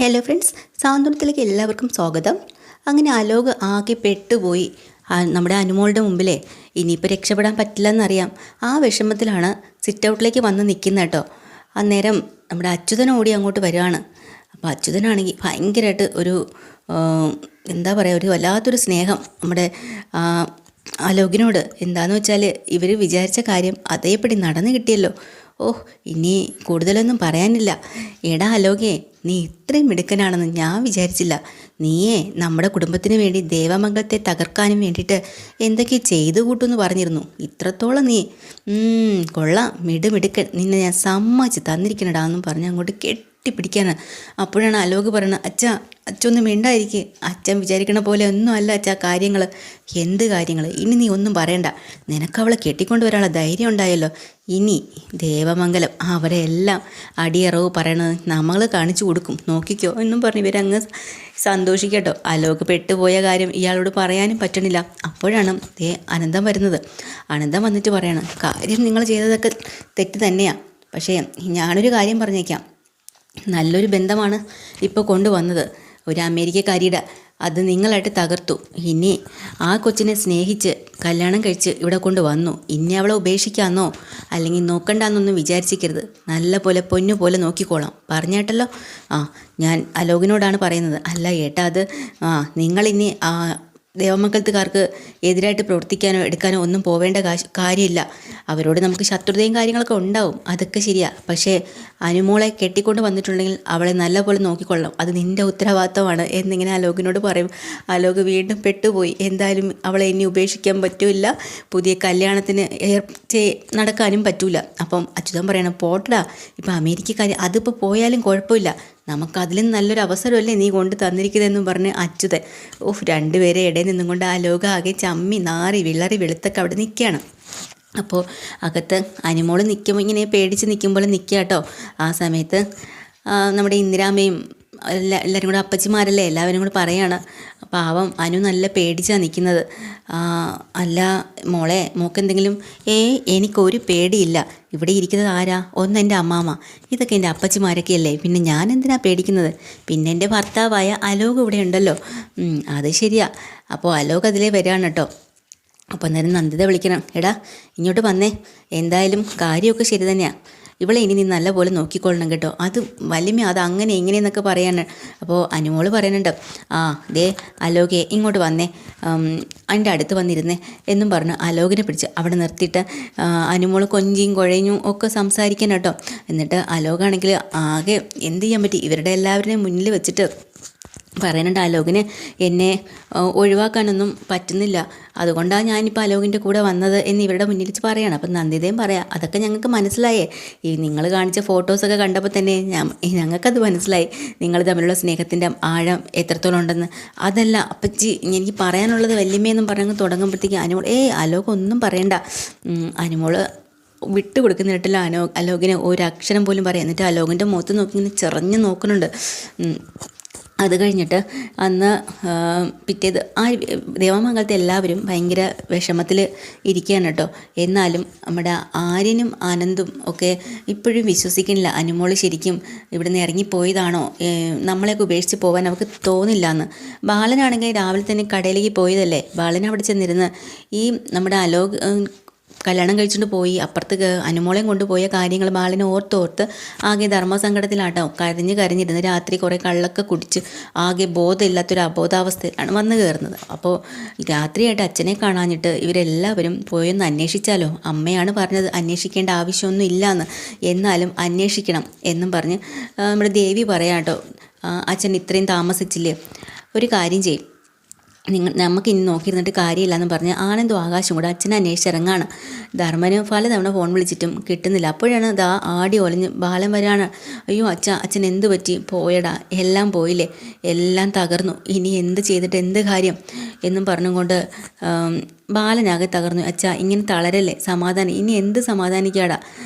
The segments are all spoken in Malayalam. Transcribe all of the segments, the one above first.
ഹലോ ഫ്രണ്ട്സ്, സാന്ത്വനത്തിലേക്ക് എല്ലാവർക്കും സ്വാഗതം. അങ്ങനെ അലോക് ആകെ പെട്ടുപോയി. നമ്മുടെ അനുമോളുടെ മുമ്പിലെ ഇനിയിപ്പോൾ രക്ഷപ്പെടാൻ പറ്റില്ലെന്നറിയാം. ആ വിഷമത്തിലാണ് സിറ്റ് ഔട്ടിലേക്ക് വന്ന് നിൽക്കുന്നത് കേട്ടോ. അന്നേരം നമ്മുടെ അച്യുതൻ ഓടി അങ്ങോട്ട് വരികയാണ്. അപ്പോൾ അച്യുതനാണെങ്കിൽ ഭയങ്കരമായിട്ട് ഒരു എന്താ പറയുക, ഒരു വല്ലാത്തൊരു സ്നേഹം നമ്മുടെ അലോകിനോട്. എന്താണെന്ന് വെച്ചാൽ ഇവർ വിചാരിച്ച കാര്യം അതേപടി നടന്നു കിട്ടിയല്ലോ. ഓഹ്, ഇനി കൂടുതലൊന്നും പറയാനില്ല. എടാ അലോകേ, നീ ഇത്രയും മിടുക്കനാണെന്ന് ഞാൻ വിചാരിച്ചില്ല. നീയേ നമ്മുടെ കുടുംബത്തിന് വേണ്ടി ദേവമംഗലത്തെ തകർക്കാനും വേണ്ടിയിട്ട് എന്തൊക്കെ ചെയ്തു കൂട്ടുമെന്ന് പറഞ്ഞിരുന്നു. ഇത്രത്തോളം നീ കൊള്ളാം, മിടുക്കൻ, നിന്നെ ഞാൻ സമ്മതിച്ച് തന്നിരിക്കണടാ എന്നും പറഞ്ഞ് അങ്ങോട്ട് കെട്ടിപ്പിടിക്കാനാണ്. അപ്പോഴാണ് അലോക് പറയുന്നത്, അച്ഛൊന്നും മിണ്ടായിരിക്കും, അച്ഛൻ വിചാരിക്കണ പോലെ ഒന്നും അല്ല അച്ഛാ കാര്യങ്ങൾ. എന്ത് കാര്യങ്ങൾ? ഇനി നീ ഒന്നും പറയണ്ട. നിനക്കവളെ കെട്ടിക്കൊണ്ട് വരാനുള്ള ധൈര്യം ഉണ്ടായല്ലോ. ഇനി ദേവമംഗലം അവരെ എല്ലാം അടിയറവ് പറയണത് നമ്മൾ കാണിച്ചു കൊടുക്കും, നോക്കിക്കോ എന്നും പറഞ്ഞ് ഇവരങ്ങ് സന്തോഷിക്കട്ടോ. അലോക് പെട്ടുപോയ കാര്യം ഇയാളോട് പറയാനും പറ്റണില്ല. അപ്പോഴാണ് അനന്തം വരുന്നത്. അനന്തം വന്നിട്ട് പറയണം, കാര്യം നിങ്ങൾ ചെയ്തതൊക്കെ തെറ്റ് തന്നെയാണ്. പക്ഷേ ഞാനൊരു കാര്യം പറഞ്ഞേക്കാം, നല്ലൊരു ബന്ധമാണ് ഇപ്പോൾ കൊണ്ടുവന്നത്, ഒരു അമേരിക്കക്കാരിയുടെ. അത് നിങ്ങളായിട്ട് തകർത്തു. ഇനി ആ കൊച്ചിനെ സ്നേഹിച്ച് കല്യാണം കഴിച്ച് ഇവിടെ കൊണ്ട് വന്നു. ഇനി അവളെ ഉപേക്ഷിക്കാമെന്നോ അല്ലെങ്കിൽ നോക്കണ്ടെന്നൊന്നും വിചാരിച്ചിരിക്കരുത്. നല്ല പോലെ പൊന്നു പോലെ നോക്കിക്കോളാം. പറഞ്ഞേട്ടല്ലോ. ഞാൻ അലോകിനോടാണ് പറയുന്നത്. അല്ല ഏട്ടാ, അത് നിങ്ങളിനി ദേവമംഗലത്തുകാർക്ക് എതിരായിട്ട് പ്രവർത്തിക്കാനോ എടുക്കാനോ ഒന്നും പോവേണ്ട കാര്യമില്ല. അവരോട് നമുക്ക് ശത്രുതയും കാര്യങ്ങളൊക്കെ ഉണ്ടാവും, അതൊക്കെ ശരിയാ. പക്ഷേ അനുമോളെ കെട്ടിക്കൊണ്ട് വന്നിട്ടുണ്ടെങ്കിൽ അവളെ നല്ലപോലെ നോക്കിക്കൊള്ളാം, അത് നിൻ്റെ ഉത്തരവാദിത്തമാണ് എന്നിങ്ങനെ അലോകിനോട് പറയും. അലോക് വീണ്ടും പെട്ടുപോയി. എന്തായാലും അവളെ ഇനി ഉപേക്ഷിക്കാൻ പറ്റില്ല, പുതിയ കല്യാണത്തിന് നടക്കാനും പറ്റൂല. അപ്പം അച്യുതൻ പറയണം, പോട്ടടാ, ഇപ്പം അമേരിക്കക്കാർ അതിപ്പോൾ പോയാലും കുഴപ്പമില്ല, നമുക്കതിലും നല്ലൊരു അവസരമല്ലേ നീ കൊണ്ട് തന്നിരിക്കുന്നതെന്നും പറഞ്ഞ് അച്യുതൻ. രണ്ടുപേരെ ഇടയിൽ നിന്നും കൊണ്ട് അലോക ആകെ ചമ്മി നാറി വിളറി വെളുത്തൊക്കെ അവിടെ നിൽക്കുകയാണ്. അപ്പോൾ അകത്ത് അനുമോൾ നിൽക്കുമ്പോൾ ഇങ്ങനെ പേടിച്ച് നിൽക്കുമ്പോൾ നിൽക്കുക കേട്ടോ. ആ സമയത്ത് നമ്മുടെ ഇന്ദിരാമ്മയും എല്ലാവരും കൂടെ, അപ്പച്ചിമാരല്ലേ, എല്ലാവരും കൂടെ പറയാണ്. പാവം അനു നല്ല പേടിച്ചാണ് നിൽക്കുന്നത്. അല്ല മോളെ, മോക്കെന്തെങ്കിലും? എനിക്കൊരു പേടിയില്ല. ഇവിടെ ഇരിക്കുന്നത് ആരാ? ഒന്ന് എൻ്റെ അമ്മാമ്മ, ഇതൊക്കെ എൻ്റെ അപ്പച്ചിമാരൊക്കെ അല്ലേ, പിന്നെ ഞാൻ എന്തിനാ പേടിക്കുന്നത്? പിന്നെ എൻ്റെ ഭർത്താവായ അലോക് ഇവിടെ ഉണ്ടല്ലോ. അത് ശരിയാ. അപ്പോൾ അലോക് അതിലേ വരികയാണ് കേട്ടോ. അപ്പോൾ അന്നേരം നന്ദിത വിളിക്കണം, എടാ ഇങ്ങോട്ട് വന്നേ, എന്തായാലും കാര്യമൊക്കെ ശരി തന്നെയാണ്, ഇവളെ ഇനി നീ നല്ലപോലെ നോക്കിക്കൊള്ളണം കേട്ടോ, അത് വലിയ അത് അങ്ങനെ ഇങ്ങനെയെന്നൊക്കെ പറയാനാണ്. അപ്പോൾ അനുമോള് പറയുന്നുണ്ട്, ദേ അലോകെ ഇങ്ങോട്ട് വന്നേ, അതിൻ്റെ അടുത്ത് വന്നിരുന്നേ എന്നും പറഞ്ഞ് അലോകിനെ പിടിച്ച് അവിടെ നിർത്തിയിട്ട് അനുമോള് കൊഞ്ചിയും കുഴഞ്ഞും ഒക്കെ സംസാരിക്കാൻ കേട്ടോ. എന്നിട്ട് അലോകാണെങ്കിൽ ആകെ എന്ത് ചെയ്യാൻ പറ്റി, ഇവരുടെ എല്ലാവരുടെയും മുന്നിൽ വെച്ചിട്ട് പറയുന്നുണ്ട്, അലോകിന് എന്നെ ഒഴിവാക്കാനൊന്നും പറ്റുന്നില്ല, അതുകൊണ്ടാണ് ഞാനിപ്പോൾ അലോകിൻ്റെ കൂടെ വന്നത് എന്ന് ഇവരുടെ മുന്നിൽ വെച്ച് പറയണം. അപ്പം നന്ദിതയും പറയാം, അതൊക്കെ ഞങ്ങൾക്ക് മനസ്സിലായേ, ഈ നിങ്ങൾ കാണിച്ച ഫോട്ടോസൊക്കെ കണ്ടപ്പോൾ തന്നെ ഞങ്ങൾക്കത് മനസ്സിലായി, നിങ്ങൾ തമ്മിലുള്ള സ്നേഹത്തിൻ്റെ ആഴം എത്രത്തോളം ഉണ്ടെന്ന്. അതല്ല അപ്പച്ചി, എനിക്ക് പറയാനുള്ളത് വല്യമ്മയെന്നും പറഞ്ഞ് തുടങ്ങുമ്പോഴത്തേക്ക് അനുമോൾ അലോക് ഒന്നും പറയണ്ട. അനുമോള് വിട്ടു കൊടുക്കുന്നിട്ടില്ല അലോകിനെ ഒരു അക്ഷരം പോലും പറയാം. എന്നിട്ട് അലോകിൻ്റെ മുഖത്ത് നോക്കി ഇങ്ങനെ ചെറിഞ്ഞ് നോക്കുന്നുണ്ട്. അത് കഴിഞ്ഞിട്ട് അന്ന് പിറ്റേത് ദേവമംഗലത്തെ എല്ലാവരും ഭയങ്കര വിഷമത്തിൽ ഇരിക്കുകയാണ് കേട്ടോ. എന്നാലും നമ്മുടെ ആര്യനും ആനന്ദും ഒക്കെ ഇപ്പോഴും വിശ്വസിക്കുന്നില്ല അനുമോൾ ശരിക്കും ഇവിടുന്ന് ഇറങ്ങിപ്പോയതാണോ, നമ്മളെയൊക്കെ ഉപേക്ഷിച്ച് പോകാൻ അവർക്ക് തോന്നില്ല എന്ന്. ബാലനാണെങ്കിൽ രാവിലെ തന്നെ കടയിലേക്ക് പോയതല്ലേ, ബാലൻ അവിടെ ചെന്നിരുന്ന് ഈ നമ്മുടെ അലോക് കല്യാണം കഴിച്ചുകൊണ്ട് പോയി അപ്പുറത്ത് അനുമോളെയും കൊണ്ടുപോയ കാര്യങ്ങൾ ബാലനെ ഓർത്തോർത്ത് ആകെ ധർമ്മസങ്കടത്തിലാട്ടോ. കരഞ്ഞിരുന്ന് രാത്രി കുറേ കള്ളൊക്കെ കുടിച്ച് ആകെ ബോധമില്ലാത്തൊരു അബോധാവസ്ഥയിലാണ് വന്നു കയറുന്നത്. അപ്പോൾ രാത്രിയായിട്ട് അച്ഛനെ കാണാഞ്ഞിട്ട് ഇവരെല്ലാവരും പോയൊന്ന് അന്വേഷിച്ചാലോ, അമ്മയാണ് പറഞ്ഞത് അന്വേഷിക്കേണ്ട ആവശ്യമൊന്നും ഇല്ലയെന്ന്, എന്നാലും അന്വേഷിക്കണം എന്നും പറഞ്ഞ് നമ്മുടെ ദേവി പറയാം കേട്ടോ. അച്ഛൻ ഇത്രയും താമസിച്ചില്ലേ, ഒരു കാര്യം ചെയ്യും, നമുക്ക് ഇനി നോക്കിയിരുന്നിട്ട് കാര്യമില്ലെന്ന് പറഞ്ഞ് ആനന്ദും ആകാശം കൂടെ അച്ഛനെ അന്വേഷിച്ചിറങ്ങാണ്. ധർമ്മന് പലതവണ ഫോൺ വിളിച്ചിട്ടും കിട്ടുന്നില്ല. അപ്പോഴാണ് ആടി ഒലഞ്ഞ് ബാലൻ വരാണ്. അയ്യോ അച്ഛൻ എന്ത് പറ്റി? പോയടാ, എല്ലാം പോയില്ലേ, എല്ലാം തകർന്നു, ഇനി എന്ത് ചെയ്തിട്ട് എന്ത് കാര്യം എന്നും പറഞ്ഞുകൊണ്ട് ബാലനാകെ തകർന്നു. ഇങ്ങനെ തളരല്ലേ, സമാധാനം, ഇനി എന്ത് സമാധാനിക്കാടാ,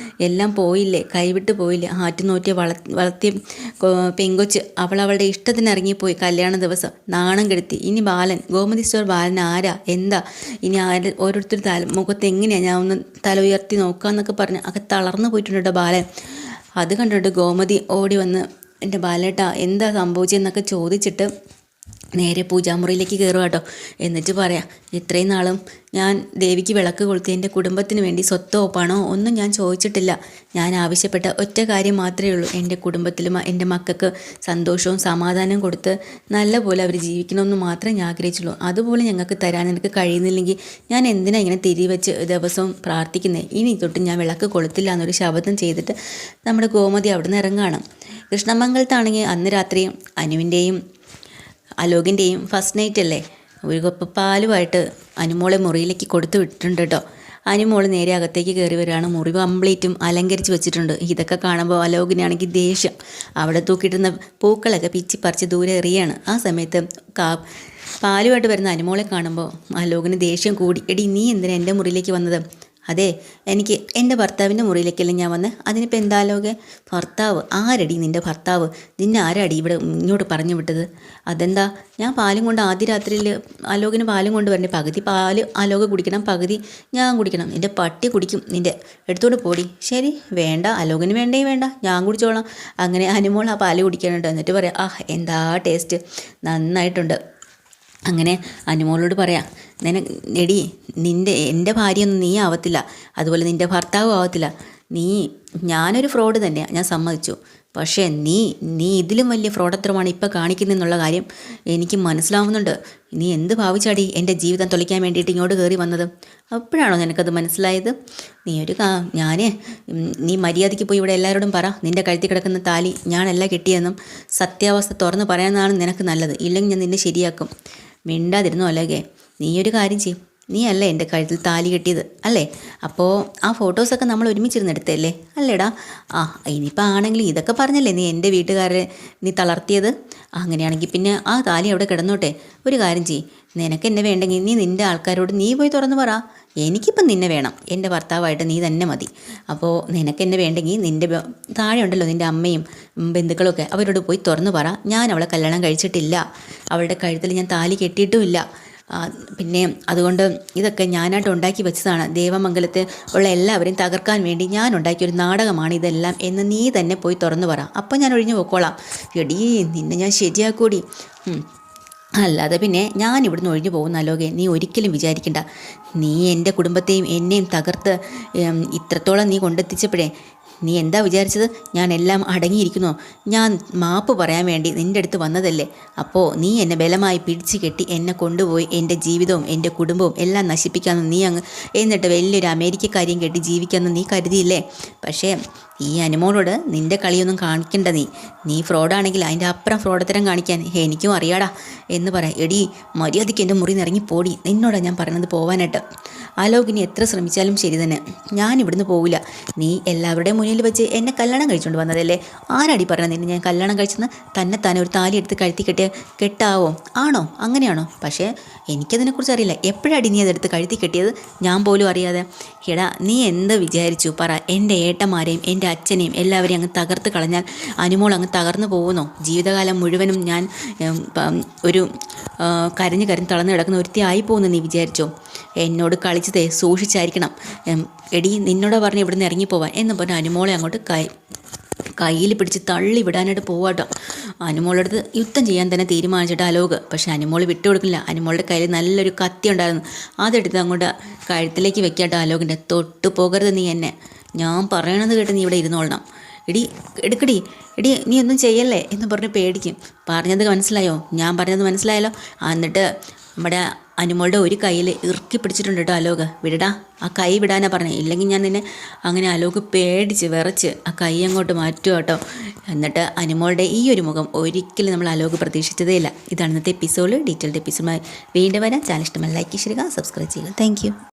എല്ലാം പോയില്ലേ, കൈവിട്ട് പോയില്ലേ, ആറ്റുനോറ്റിയ വളർത്തിയ പെങ്കൊച്ച് അവളുടെ ഇഷ്ടത്തിന് ഇറങ്ങിപ്പോയി, കല്യാണ ദിവസം നാണം കെടുത്തി. ഇനി ബാലൻ, ഗോമതി സ്റ്റോർ ബാലൻ ആരാ, എന്താ, ഇനി ഓരോരുത്തർ മുഖത്ത് എങ്ങനെയാണ് ഞാൻ ഒന്ന് തല ഉയർത്തി നോക്കാമെന്നൊക്കെ പറഞ്ഞ് അതൊക്കെ തളർന്നു പോയിട്ടുണ്ട് ബാലൻ. അത് കണ്ടിട്ട് ഗോമതി ഓടി വന്ന് എൻ്റെ ബാലേട്ടാ എന്താ സംഭവിച്ചതെന്നൊക്കെ ചോദിച്ചിട്ട് നേരെ പൂജാമുറിയിലേക്ക് കയറുക കേട്ടോ. എന്നിട്ട് പറയാം, ഇത്രയും നാളും ഞാൻ ദേവിക്ക് വിളക്ക് കൊളുത്തി എൻ്റെ കുടുംബത്തിന് വേണ്ടി സ്വത്തോ പണമോ ഒന്നും ഞാൻ ചോദിച്ചിട്ടില്ല. ഞാൻ ആവശ്യപ്പെട്ട ഒറ്റ കാര്യം മാത്രമേ ഉള്ളൂ, എൻ്റെ കുടുംബത്തിലും എൻ്റെ മക്കൾക്ക് സന്തോഷവും സമാധാനവും കൊടുത്ത് നല്ലപോലെ അവർ ജീവിക്കണമെന്ന് മാത്രമേ ഞാൻ ആഗ്രഹിച്ചുള്ളൂ. അതുപോലെ ഞങ്ങൾക്ക് തരാൻ എനിക്ക് കഴിയുന്നില്ലെങ്കിൽ ഞാൻ എന്തിനാ ഇങ്ങനെ തിരിവെച്ച് ദിവസവും പ്രാർത്ഥിക്കുന്നത്? ഇനി തൊട്ട് ഞാൻ വിളക്ക് കൊളുത്തില്ല എന്നൊരു ശപഥം ചെയ്തിട്ട് നമ്മുടെ ഗോമതി അവിടെ നിന്ന് ഇറങ്ങുകയാണ്. കൃഷ്ണമംഗലത്താണെങ്കിൽ അന്ന് രാത്രി അനുവിൻ്റെയും അലോകിൻ്റെയും ഫസ്റ്റ് നൈറ്റ് അല്ലേ. ഒരു കപ്പ് പാലുമായിട്ട് അനുമോളെ മുറിയിലേക്ക് കൊടുത്തു വിട്ടിട്ടുണ്ട് കേട്ടോ. അനുമോൾ നേരെ അകത്തേക്ക് കയറി വരികയാണ്. മുറി കംപ്ലീറ്റും അലങ്കരിച്ച് വെച്ചിട്ടുണ്ട്. ഇതൊക്കെ കാണുമ്പോൾ അലോകിനാണെങ്കിൽ ദേഷ്യം. അവിടെ തൂക്കിയിട്ടിരുന്ന പൂക്കളൊക്കെ പിച്ചി പറിച്ച് ദൂരെ എറിയാണ്. ആ സമയത്ത് പാലുമായിട്ട് വരുന്ന അനുമോളെ കാണുമ്പോൾ അലോകിന് ദേഷ്യം കൂടി. എടി നീ എന്തിനാ എൻ്റെ മുറിയിലേക്ക് വന്നത്? അതെ, എനിക്ക് എൻ്റെ ഭർത്താവിൻ്റെ മുറിയിലേക്കല്ലേ ഞാൻ വന്ന്. അതിനിപ്പോൾ എന്താ ആലോകെ? ഭർത്താവ് ആരടി? നിൻ്റെ ഭർത്താവ്? നിന്നെ ആരടി ഇവിടെ ഇങ്ങോട്ട് പറഞ്ഞു വിട്ടത്? അതെന്താ? ഞാൻ പാലും കൊണ്ട് ആദ്യ രാത്രിയിൽ ആലോകിന് പാലും കൊണ്ട് വരണ്ടേ? പകുതി പാല് ആലോക കുടിക്കണം, പകുതി ഞാൻ കുടിക്കണം. എൻ്റെ പട്ടി കുടിക്കും. നിൻ്റെ എടുത്തോണ്ട് പോടി. ശരി, വേണ്ട, ആലോകിന് വേണ്ടേ വേണ്ട, ഞാൻ കുടിച്ചോളാം. അങ്ങനെ അനുമോൾ ആ പാല് കുടിക്കാനുണ്ട്. എന്നിട്ട് പറയാം, എന്താ ടേസ്റ്റ്, നന്നായിട്ടുണ്ട്. അങ്ങനെ അനുമോളോട് പറയാം, എടി എൻ്റെ ഭാര്യയൊന്നും നീ ആവത്തില്ല, അതുപോലെ നിൻ്റെ ഭർത്താവും ആവത്തില്ല. ഞാനൊരു ഫ്രോഡ് തന്നെയാണ്, ഞാൻ സമ്മതിച്ചു. പക്ഷേ നീ ഇതിലും വലിയ ഫ്രോഡത്രമാണ് ഇപ്പോൾ കാണിക്കുന്നതെന്നുള്ള കാര്യം എനിക്ക് മനസ്സിലാവുന്നുണ്ട്. നീ എന്ത് ഭാവിച്ചാടി എൻ്റെ ജീവിതം തൊളിക്കാൻ വേണ്ടിയിട്ട് ഇങ്ങോട്ട് കയറി വന്നത്? അപ്പോഴാണോ നിനക്കത് മനസ്സിലായത്? നീ മര്യാദയ്ക്ക് പോയി ഇവിടെ എല്ലാവരോടും പറ, നിൻ്റെ കഴുത്തിൽ കിടക്കുന്ന താലി ഞാനല്ല കെട്ടിയെന്നും സത്യാവസ്ഥ തുറന്ന് പറയാനാണ് നിനക്ക് നല്ലത്. ഇല്ലെങ്കിൽ ഞാൻ നിന്നെ ശരിയാക്കും. മിണ്ടാതിരുന്നോ അല്ലേകെ? നീ ഒരു കാര്യം ചെയ്യും, നീ അല്ലേ എൻ്റെ കഴുത്തിൽ താലി കെട്ടിയത് അല്ലേ? അപ്പോൾ ആ ഫോട്ടോസൊക്കെ നമ്മൾ ഒരുമിച്ചിരുന്ന് എടുത്തല്ലേ അല്ലേടാ? ഇനിയിപ്പോൾ ആണെങ്കിൽ ഇതൊക്കെ പറഞ്ഞല്ലേ നീ എൻ്റെ വീട്ടുകാരെ നീ തളർത്തിയത്? അങ്ങനെയാണെങ്കിൽ പിന്നെ ആ താലി അവിടെ കിടന്നോട്ടെ. ഒരു കാര്യം ചെയ്യും, നിനക്ക് എന്നെ വേണ്ടെങ്കിൽ നീ നിൻ്റെ ആൾക്കാരോട് നീ പോയി തുറന്ന് പറ. എനിക്കിപ്പം നിന്നെ വേണം, എൻ്റെ ഭർത്താവായിട്ട് നീ തന്നെ മതി. അപ്പോൾ നിനക്ക് എന്നെ വേണ്ടെങ്കിൽ നിൻ്റെ താഴെ ഉണ്ടല്ലോ നിൻ്റെ അമ്മയും ബന്ധുക്കളൊക്കെ, അവരോട് പോയി തുറന്ന് പറ. ഞാൻ അവളെ കല്യാണം കഴിച്ചിട്ടില്ല, അവളുടെ കഴുത്തിൽ ഞാൻ താലി കെട്ടിയിട്ടുമില്ല. പിന്നെ അതുകൊണ്ട് ഇതൊക്കെ ഞാനായിട്ട് ഉണ്ടാക്കി വെച്ചതാണ്. ദേവമംഗലത്ത് ഉള്ള എല്ലാവരെയും തകർക്കാൻ വേണ്ടി ഞാൻ ഉണ്ടാക്കിയൊരു നാടകമാണ് ഇതെല്ലാം എന്ന് നീ തന്നെ പോയി തുറന്നു പറ. അപ്പം ഞാൻ ഒഴിഞ്ഞു പോയിക്കോളാം. എടീ, നിന്നെ ഞാൻ ശരിയാക്കൂടി. അല്ലാതെ പിന്നെ ഞാൻ ഇവിടുന്ന് ഒഴിഞ്ഞു പോകുന്ന അലോകെ നീ ഒരിക്കലും വിചാരിക്കണ്ട. നീ എൻ്റെ കുടുംബത്തെയും എന്നെയും തകർത്ത് ഇത്രത്തോളം നീ കൊണ്ടെത്തിച്ചപ്പോഴേ നീ എന്താ വിചാരിച്ചത്? ഞാൻ എല്ലാം അടങ്ങിയിരിക്കുന്നോ? ഞാൻ മാപ്പ് പറയാൻ വേണ്ടി നിൻ്റെ അടുത്ത് വന്നതല്ലേ? അപ്പോൾ നീ എന്നെ ബലമായി പിടിച്ചു കെട്ടി എന്നെ കൊണ്ടുപോയി എൻ്റെ ജീവിതവും എൻ്റെ കുടുംബവും എല്ലാം നശിപ്പിക്കാമെന്ന് നീ എന്നിട്ട് വലിയൊരു അമേരിക്കക്കാരിയും കെട്ടി ജീവിക്കാമെന്ന് നീ കരുതിയില്ലേ? പക്ഷേ ഈ അനുമോളോട് നിൻ്റെ കളിയൊന്നും കാണിക്കണ്ട. നീ ഫ്രോഡാണെങ്കിൽ അതിൻ്റെ അപ്പുറം ഫ്രോഡത്തരം കാണിക്കാൻ എനിക്കും അറിയാടാ എന്ന് പറയാം. എടി, മര്യാദയ്ക്ക് എൻ്റെ മുറി നിറങ്ങി പോടി. നിന്നോടാണ് ഞാൻ പറഞ്ഞത് പോവാനായിട്ട്. ആലോകിനി എത്ര ശ്രമിച്ചാലും ശരി തന്നെ, ഞാൻ ഇവിടുന്ന് പോവില്ല. നീ എല്ലാവരുടെയും മുന്നിൽ വെച്ച് എന്നെ കല്യാണം കഴിച്ചുകൊണ്ട് വന്നതല്ലേ? ആരാടി പറഞ്ഞത് നിന്നെ ഞാൻ കല്യാണം കഴിച്ചെന്ന്? തന്നെ ഒരു താലി എടുത്ത് കഴുത്തി കെട്ടാവോ? ആണോ? അങ്ങനെയാണോ? പക്ഷേ എനിക്കതിനെക്കുറിച്ച് അറിയില്ല. എപ്പോഴാടി നീ അതെടുത്ത് കഴുത്തി കെട്ടിയത്? ഞാൻ പോലും അറിയാതെ. എടാ, നീ എന്ത് വിചാരിച്ചു പറ? എൻ്റെ ഏട്ടന്മാരെയും എൻ്റെ അച്ഛനെയും എല്ലാവരെയും അങ്ങ് തകർത്ത് കളഞ്ഞാൽ അനുമോൾ അങ്ങ് തകർന്നു പോകുന്നോ? ജീവിതകാലം മുഴുവനും ഞാൻ ഒരു കരഞ്ഞ് തളർന്ന് കിടക്കുന്ന ഒരുത്തി ആയിപ്പോകുന്നു നീ വിചാരിച്ചോ? എന്നോട് കളിച്ചതേ സൂക്ഷിച്ചായിരിക്കണം. എടി, നിന്നോട് പറഞ്ഞ് ഇവിടുന്ന് ഇറങ്ങിപ്പോവാൻ എന്ന് പറഞ്ഞ് അനുമോളെ അങ്ങോട്ട് കയ്യിൽ പിടിച്ച് തള്ളി വിടാനായിട്ട് പോവാട്ടോ. അനുമോളടുത്ത് യുദ്ധം ചെയ്യാൻ തന്നെ തീരുമാനിച്ചിട്ട് അലോക്. പക്ഷെ അനുമോൾ വിട്ടുകൊടുക്കില്ല. അനുമോളുടെ കയ്യിൽ നല്ലൊരു കത്തി ഉണ്ടായിരുന്നു, അതെടുത്ത് അങ്ങോട്ട് കഴുത്തിലേക്ക് വെക്കാട്ടോ അലോകിൻ്റെ. തൊട്ട് പോകരുത് നീ എന്നെ, ഞാൻ പറയണത് കേട്ട് നീ ഇവിടെ ഇരുന്നോളണം. എടുക്കടി, നീ ഒന്നും ചെയ്യല്ലേ എന്ന് പറഞ്ഞ് പേടിക്കും. പറഞ്ഞത് മനസ്സിലായോ? ഞാൻ പറഞ്ഞത് മനസ്സിലായല്ലോ. എന്നിട്ട് നമ്മുടെ അനുമോളുടെ ഒരു കയ്യിൽ ഇറുക്കി പിടിച്ചിട്ടുണ്ട് കേട്ടോ അലോക്. വിടടാ, ആ കൈ വിടാനാണ് പറഞ്ഞത്. ഇല്ലെങ്കിൽ ഞാൻ നിന്നെ അങ്ങനെ അലോക് പേടിച്ച് വിറച്ച് ആ കൈ അങ്ങോട്ട് മാറ്റുക കേട്ടോ. എന്നിട്ട് അനുമോളുടെ ഈ ഒരു മുഖം ഒരിക്കലും നമ്മൾ അലോക് പ്രതീക്ഷിച്ചതേ ഇല്ല. ഇതാണ് ഇന്നത്തെ എപ്പിസോഡ്. ഡീറ്റെയിൽഡ് എപ്പിസോഡുമായി വീണ്ടും വരാം. ചാനൽ ഇഷ്ടമായി ലൈക്ക് ചെയ്യുക, സബ്സ്ക്രൈബ് ചെയ്യുക. താങ്ക്